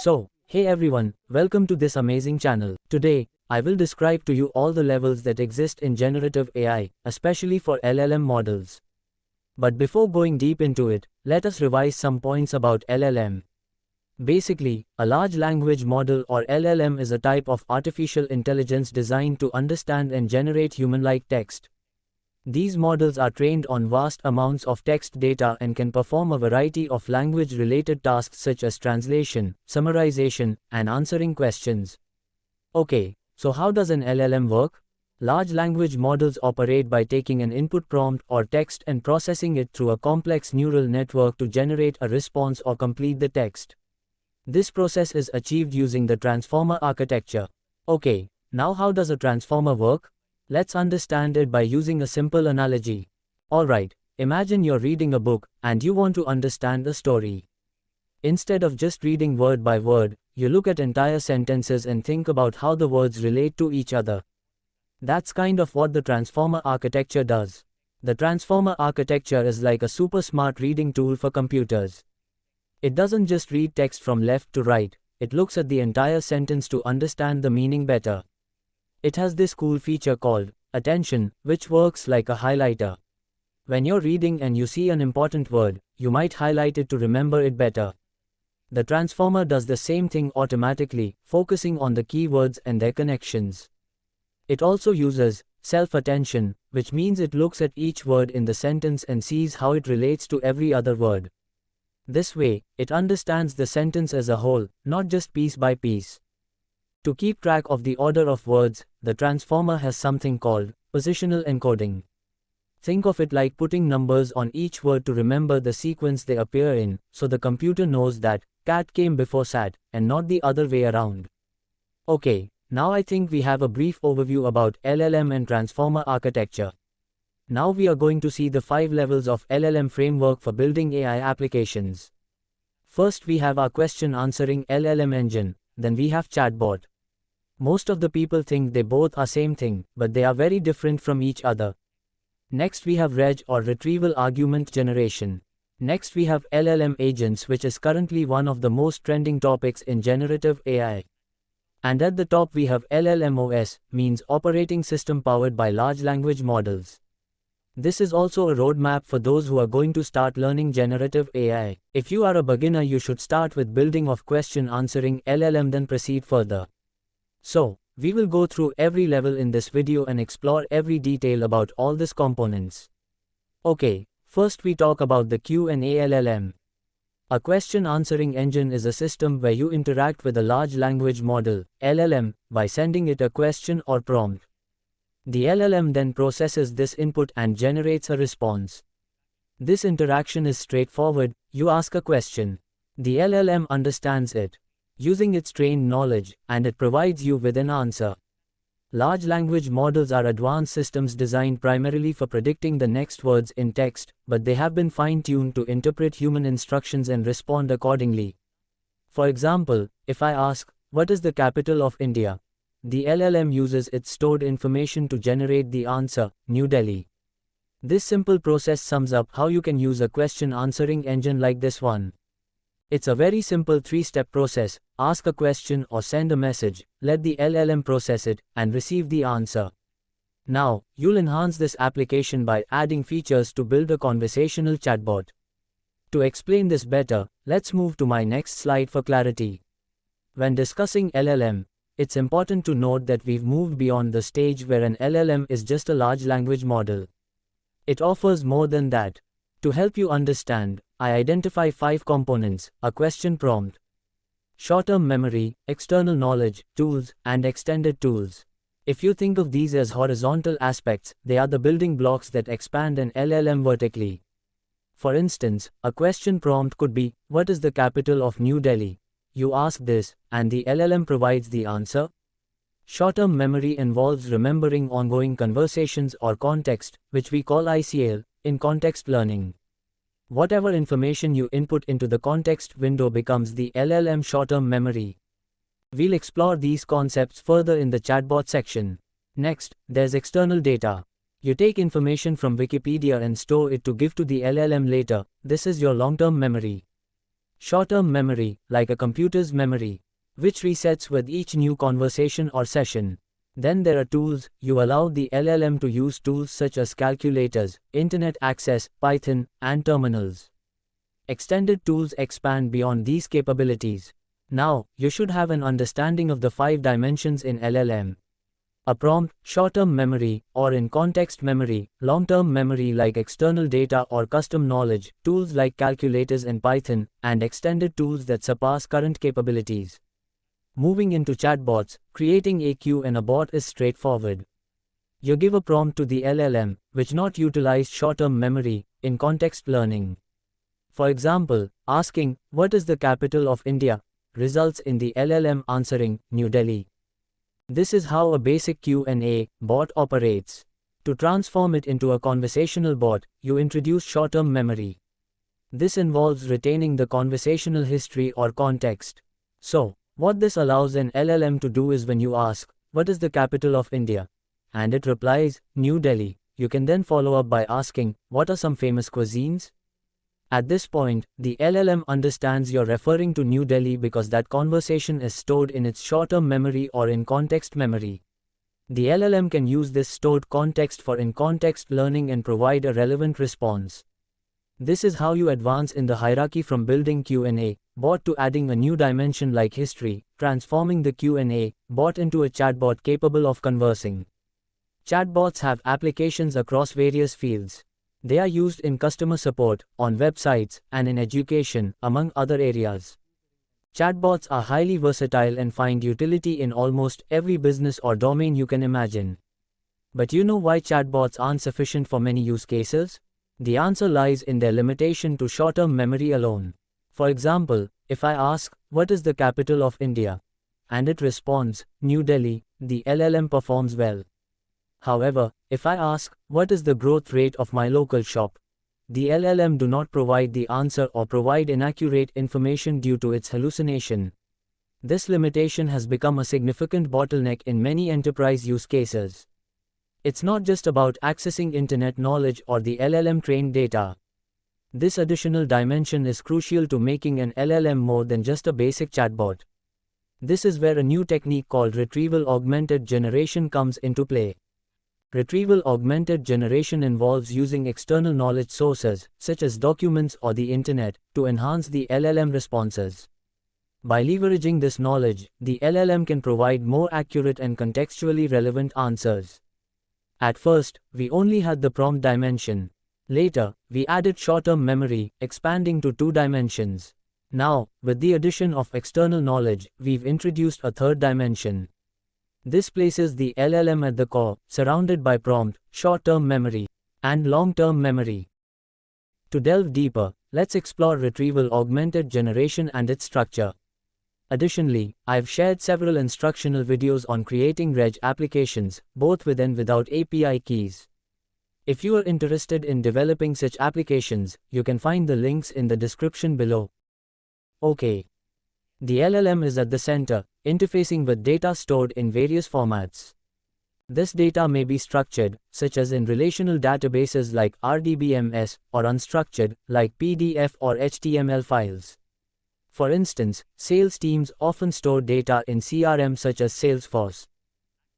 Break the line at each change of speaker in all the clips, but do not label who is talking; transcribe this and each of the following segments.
So, hey everyone, welcome to this amazing channel. Today, I will describe to you all the levels that exist in generative AI, especially for LLM models. But before going deep into it, let us revise some points about LLM. Basically, a large language model or LLM is a type of artificial intelligence designed to understand and generate human-like text. These models are trained on vast amounts of text data and can perform a variety of language-related tasks such as translation, summarization, and answering questions. Okay, so how does an LLM work? Large language models operate by taking an input prompt or text and processing it through a complex neural network to generate a response or complete the text. This process is achieved using the transformer architecture. Okay, now how does a transformer work? Let's understand it by using a simple analogy. Alright, imagine you're reading a book, and you want to understand the story. Instead of just reading word by word, you look at entire sentences and think about how the words relate to each other. That's kind of what the transformer architecture does. The transformer architecture is like a super smart reading tool for computers. It doesn't just read text from left to right, it looks at the entire sentence to understand the meaning better. It has this cool feature called attention, which works like a highlighter. When you're reading and you see an important word, you might highlight it to remember it better. The transformer does the same thing automatically, focusing on the keywords and their connections. It also uses self-attention, which means it looks at each word in the sentence and sees how it relates to every other word. This way, it understands the sentence as a whole, not just piece by piece. To keep track of the order of words, the transformer has something called positional encoding. Think of it like putting numbers on each word to remember the sequence they appear in, so the computer knows that cat came before sat, and not the other way around. Okay, now I think we have a brief overview about LLM and transformer architecture. Now we are going to see the 5 levels of LLM framework for building AI applications. First we have our question answering LLM engine, then we have chatbot. Most of the people think they both are same thing, but they are very different from each other. Next we have reg or retrieval argument generation. Next we have LLM agents, which is currently one of the most trending topics in generative AI. And at the top we have LLMOS, means operating system powered by large language models. This is also a roadmap for those who are going to start learning generative AI. If you are a beginner, you should start with building of question answering LLM, then proceed further. So, we will go through every level in this video and explore every detail about all these components. Okay, first we talk about the Q&A LLM. A question answering engine is a system where you interact with a large language model, LLM, by sending it a question or prompt. The LLM then processes this input and generates a response. This interaction is straightforward. You ask a question. The LLM understands it, using its trained knowledge, and it provides you with an answer. Large language models are advanced systems designed primarily for predicting the next words in text, but they have been fine-tuned to interpret human instructions and respond accordingly. For example, if I ask, "What is the capital of India?" the LLM uses its stored information to generate the answer, New Delhi. This simple process sums up how you can use a question answering engine like this one. It's a very simple 3-step process: ask a question or send a message, let the LLM process it, and receive the answer. Now, you'll enhance this application by adding features to build a conversational chatbot. To explain this better, let's move to my next slide for clarity. When discussing LLM, it's important to note that we've moved beyond the stage where an LLM is just a large language model. It offers more than that. To help you understand, I identify 5 components: a question prompt, short-term memory, external knowledge, tools, and extended tools. If you think of these as horizontal aspects, they are the building blocks that expand an LLM vertically. For instance, a question prompt could be, "What is the capital of New Delhi?" You ask this, and the LLM provides the answer. Short-term memory involves remembering ongoing conversations or context, which we call ICL, in context learning. Whatever information you input into the context window becomes the LLM short-term memory. We'll explore these concepts further in the chatbot section. Next, there's external data. You take information from Wikipedia and store it to give to the LLM later. This is your long-term memory. Short-term memory, like a computer's memory, which resets with each new conversation or session. Then there are tools. You allow the LLM to use tools such as calculators, internet access, Python, and terminals. Extended tools expand beyond these capabilities. Now, you should have an understanding of the 5 dimensions in LLM. A prompt, short-term memory, or in-context memory, long-term memory like external data or custom knowledge, tools like calculators in Python, and extended tools that surpass current capabilities. Moving into chatbots, creating a queue in a bot is straightforward. You give a prompt to the LLM, which not utilize short-term memory, in context learning. For example, asking, "What is the capital of India?" results in the LLM answering, "New Delhi." This is how a basic Q&A bot operates. To transform it into a conversational bot, you introduce short-term memory. This involves retaining the conversational history or context. So, what this allows an LLM to do is when you ask, "What is the capital of India?" and it replies, "New Delhi," you can then follow up by asking, "What are some famous cuisines?" At this point, the LLM understands you're referring to New Delhi because that conversation is stored in its short-term memory or in-context memory. The LLM can use this stored context for in-context learning and provide a relevant response. This is how you advance in the hierarchy from building Q&A bot to adding a new dimension like history, transforming the Q&A bot into a chatbot capable of conversing. Chatbots have applications across various fields. They are used in customer support, on websites, and in education, among other areas. Chatbots are highly versatile and find utility in almost every business or domain you can imagine. But you know why chatbots aren't sufficient for many use cases? The answer lies in their limitation to short-term memory alone. For example, if I ask, "What is the capital of India?" and it responds, "New Delhi," the LLM performs well. However, if I ask, "What is the growth rate of my local shop?" the LLM do not provide the answer or provide inaccurate information due to its hallucination. This limitation has become a significant bottleneck in many enterprise use cases. It's not just about accessing internet knowledge or the LLM-trained data. This additional dimension is crucial to making an LLM more than just a basic chatbot. This is where a new technique called retrieval augmented generation comes into play. Retrieval augmented generation involves using external knowledge sources, such as documents or the internet, to enhance the LLM responses. By leveraging this knowledge, the LLM can provide more accurate and contextually relevant answers. At first, we only had the prompt dimension. Later, we added short-term memory, expanding to 2 dimensions. Now, with the addition of external knowledge, we've introduced a 3rd dimension. This places the LLM at the core, surrounded by prompt, short-term memory, and long-term memory. To delve deeper, let's explore retrieval augmented generation and its structure. Additionally, I've shared several instructional videos on creating REG applications, both with and without API keys. If you are interested in developing such applications, you can find the links in the description below. Okay. The LLM is at the center, interfacing with data stored in various formats. This data may be structured, such as in relational databases like RDBMS, or unstructured, like PDF or HTML files. For instance, sales teams often store data in CRM such as Salesforce.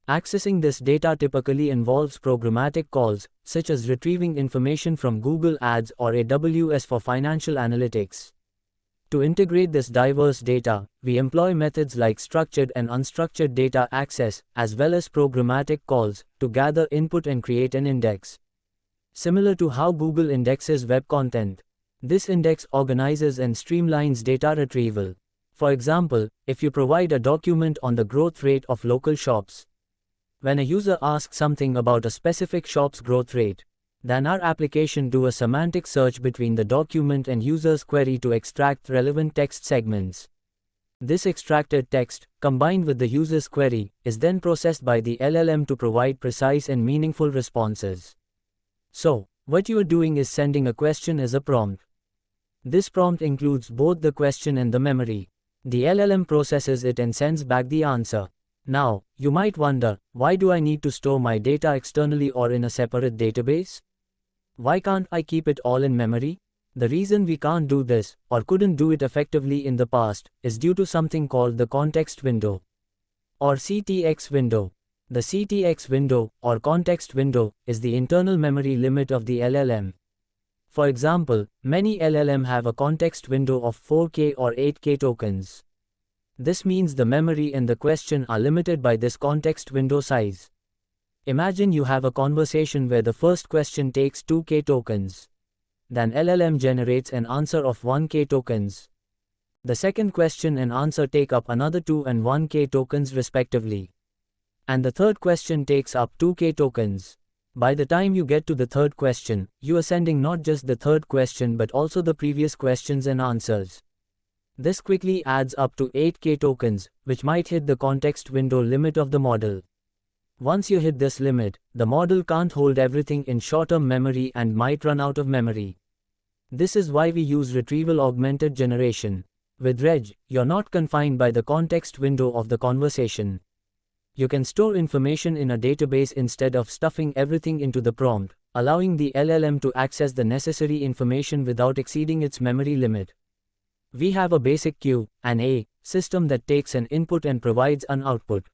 Accessing this data typically involves programmatic calls, such as retrieving information from Google Ads or AWS for financial analytics. To integrate this diverse data, we employ methods like structured and unstructured data access, as well as programmatic calls, to gather input and create an index. Similar to how Google indexes web content, this index organizes and streamlines data retrieval. For example, if you provide a document on the growth rate of local shops, when a user asks something about a specific shop's growth rate, then our application do a semantic search between the document and user's query to extract relevant text segments. This extracted text, combined with the user's query, is then processed by the LLM to provide precise and meaningful responses. So, what you are doing is sending a question as a prompt. This prompt includes both the question and the memory. The LLM processes it and sends back the answer. Now, you might wonder, why do I need to store my data externally or in a separate database? Why can't I keep it all in memory? The reason we can't do this, or couldn't do it effectively in the past, is due to something called the context window, or CTX window. The CTX window, or context window, is the internal memory limit of the LLM. For example, many LLM have a context window of 4K or 8K tokens. This means the memory and the question are limited by this context window size. Imagine you have a conversation where the first question takes 2K tokens. Then LLM generates an answer of 1K tokens. The second question and answer take up another 2 and 1K tokens respectively. And the third question takes up 2K tokens. By the time you get to the third question, you are sending not just the third question but also the previous questions and answers. This quickly adds up to 8K tokens, which might hit the context window limit of the model. Once you hit this limit, the model can't hold everything in short-term memory and might run out of memory. This is why we use retrieval augmented generation. With RAG, you're not confined by the context window of the conversation. You can store information in a database instead of stuffing everything into the prompt, allowing the LLM to access the necessary information without exceeding its memory limit. We have a basic Q and A system that takes an input and provides an output.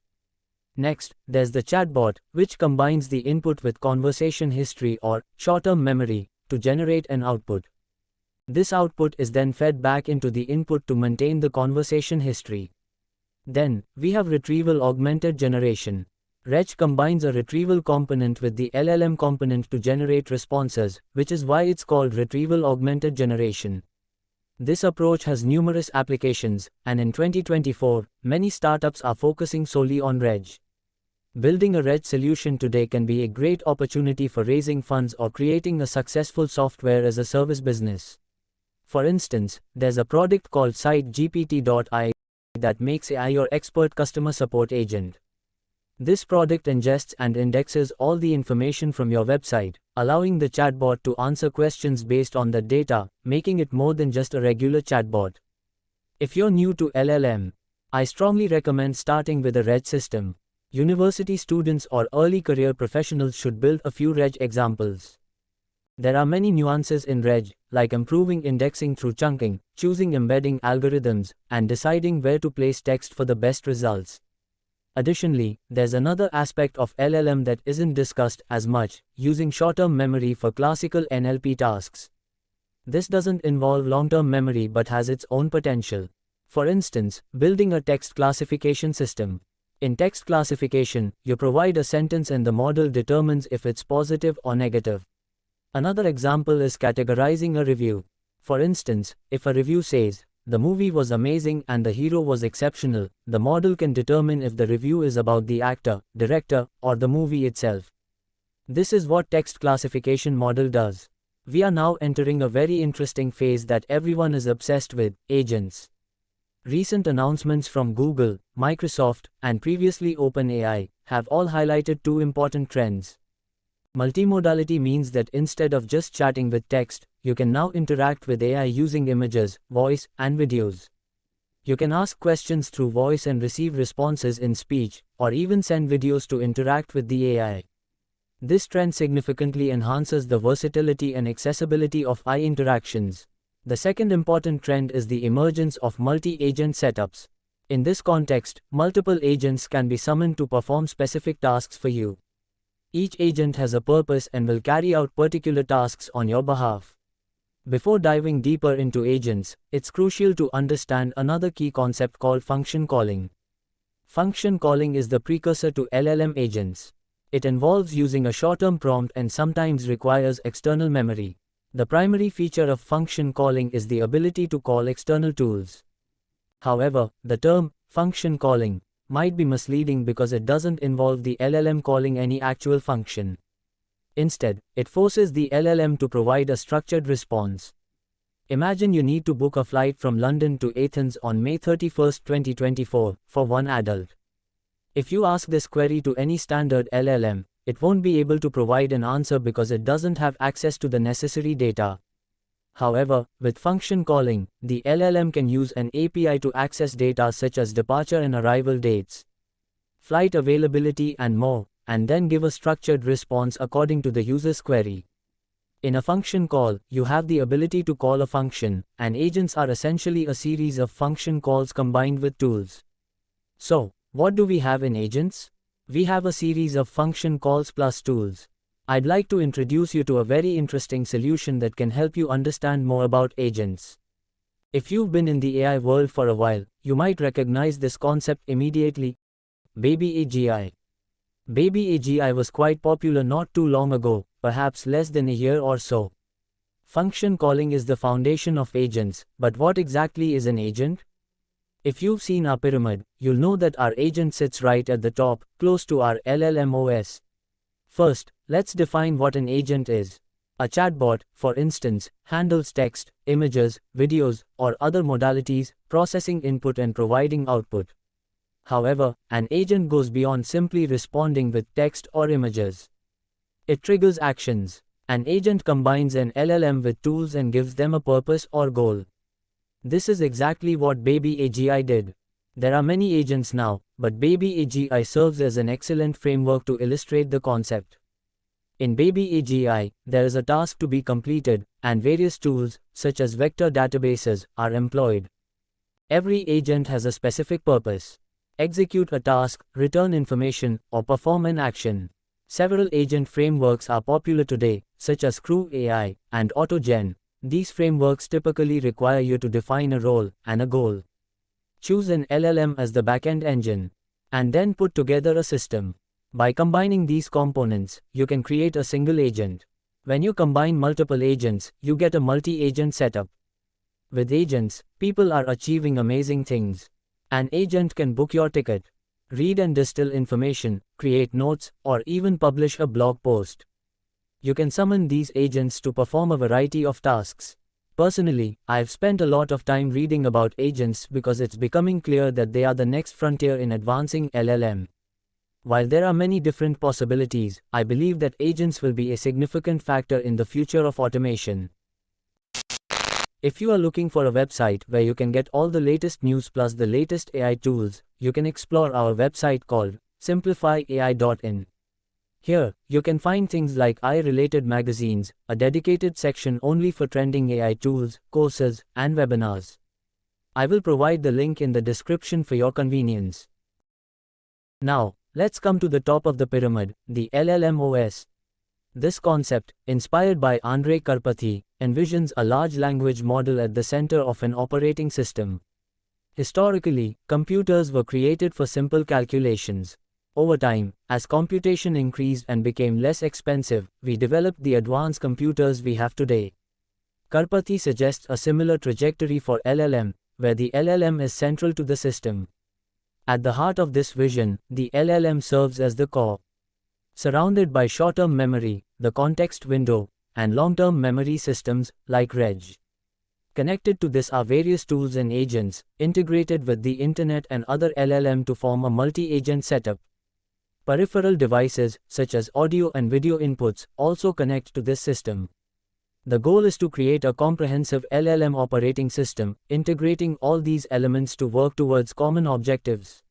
Next, there's the chatbot, which combines the input with conversation history or short-term memory to generate an output. This output is then fed back into the input to maintain the conversation history. Then, we have retrieval augmented generation. RAG combines a retrieval component with the LLM component to generate responses, which is why it's called retrieval augmented generation. This approach has numerous applications, and in 2024, many startups are focusing solely on RAG. Building a RAG solution today can be a great opportunity for raising funds or creating a successful software as a service business. For instance, there's a product called SiteGPT.ai that makes AI your expert customer support agent. This product ingests and indexes all the information from your website, allowing the chatbot to answer questions based on that data, making it more than just a regular chatbot. If you're new to LLM, I strongly recommend starting with a RAG system. University students or early career professionals should build a few RAG examples. There are many nuances in RAG, like improving indexing through chunking, choosing embedding algorithms, and deciding where to place text for the best results. Additionally, there's another aspect of LLM that isn't discussed as much, using short-term memory for classical NLP tasks. This doesn't involve long-term memory but has its own potential. For instance, building a text classification system. In text classification, you provide a sentence and the model determines if it's positive or negative. Another example is categorizing a review. For instance, if a review says, "The movie was amazing and the hero was exceptional," the model can determine if the review is about the actor, director, or the movie itself. This is what text classification model does. We are now entering a very interesting phase that everyone is obsessed with: agents. Recent announcements from Google, Microsoft, and previously OpenAI have all highlighted two important trends. Multimodality means that instead of just chatting with text, you can now interact with AI using images, voice, and videos. You can ask questions through voice and receive responses in speech, or even send videos to interact with the AI. This trend significantly enhances the versatility and accessibility of AI interactions. The second important trend is the emergence of multi-agent setups. In this context, multiple agents can be summoned to perform specific tasks for you. Each agent has a purpose and will carry out particular tasks on your behalf. Before diving deeper into agents, it's crucial to understand another key concept called function calling. Function calling is the precursor to LLM agents. It involves using a short-term prompt and sometimes requires external memory. The primary feature of function calling is the ability to call external tools. However, the term function calling might be misleading because it doesn't involve the LLM calling any actual function. Instead, it forces the LLM to provide a structured response. Imagine you need to book a flight from London to Athens on May 31, 2024, for one adult. If you ask this query to any standard LLM, it won't be able to provide an answer because it doesn't have access to the necessary data. However, with function calling, the LLM can use an API to access data such as departure and arrival dates, flight availability, and more, and then give a structured response according to the user's query. In a function call, you have the ability to call a function, and agents are essentially a series of function calls combined with tools. So, what do we have in agents? We have a series of function calls plus tools. I'd like to introduce you to a very interesting solution that can help you understand more about agents. If you've been in the AI world for a while, you might recognize this concept immediately. Baby AGI. Baby AGI was quite popular not too long ago, perhaps less than a year or so. Function calling is the foundation of agents, but what exactly is an agent? If you've seen our pyramid, you'll know that our agent sits right at the top, close to our LLM OS. First, let's define what an agent is. A chatbot, for instance, handles text, images, videos, or other modalities, processing input and providing output. However, an agent goes beyond simply responding with text or images. It triggers actions. An agent combines an LLM with tools and gives them a purpose or goal. This is exactly what Baby AGI did. There are many agents now, but Baby AGI serves as an excellent framework to illustrate the concept. In Baby AGI, there is a task to be completed, and various tools, such as vector databases, are employed. Every agent has a specific purpose: execute a task, return information, or perform an action. Several agent frameworks are popular today, such as Crew AI and AutoGen. These frameworks typically require you to define a role and a goal. Choose an LLM as the backend engine, and then put together a system. By combining these components, you can create a single agent. When you combine multiple agents, you get a multi-agent setup. With agents, people are achieving amazing things. An agent can book your ticket, read and distill information, create notes, or even publish a blog post. You can summon these agents to perform a variety of tasks. Personally, I've spent a lot of time reading about agents because it's becoming clear that they are the next frontier in advancing LLM. While there are many different possibilities, I believe that agents will be a significant factor in the future of automation. If you are looking for a website where you can get all the latest news plus the latest AI tools, you can explore our website called simplifyai.in. Here, you can find things like AI-related magazines, a dedicated section only for trending AI tools, courses, and webinars. I will provide the link in the description for your convenience. Now, let's come to the top of the pyramid, the LLM OS. This concept, inspired by Andrej Karpathy, envisions a large language model at the center of an operating system. Historically, computers were created for simple calculations. Over time, as computation increased and became less expensive, we developed the advanced computers we have today. Karpathy suggests a similar trajectory for LLM, where the LLM is central to the system. At the heart of this vision, the LLM serves as the core. Surrounded by short-term memory, the context window, and long-term memory systems, like Reg. Connected to this are various tools and agents, integrated with the internet and other LLM to form a multi-agent setup. Peripheral devices, such as audio and video inputs, also connect to this system. The goal is to create a comprehensive LLM operating system, integrating all these elements to work towards common objectives.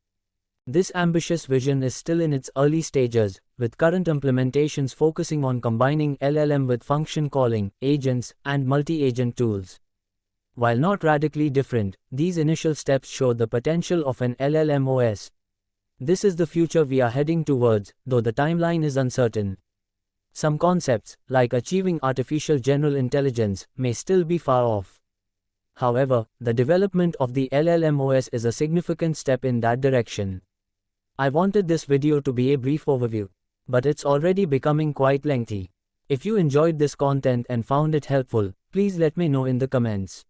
This ambitious vision is still in its early stages, with current implementations focusing on combining LLM with function calling, agents, and multi-agent tools. While not radically different, these initial steps show the potential of an LLM OS. This is the future we are heading towards, though the timeline is uncertain. Some concepts, like achieving artificial general intelligence, may still be far off. However, the development of the LLM OS is a significant step in that direction. I wanted this video to be a brief overview, but it's already becoming quite lengthy. If you enjoyed this content and found it helpful, please let me know in the comments.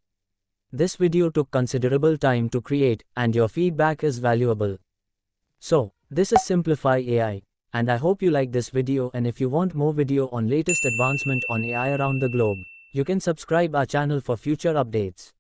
This video took considerable time to create, and your feedback is valuable. So, this is Simplify AI, and I hope you like this video, and if you want more video on latest advancement on AI around the globe, you can subscribe our channel for future updates.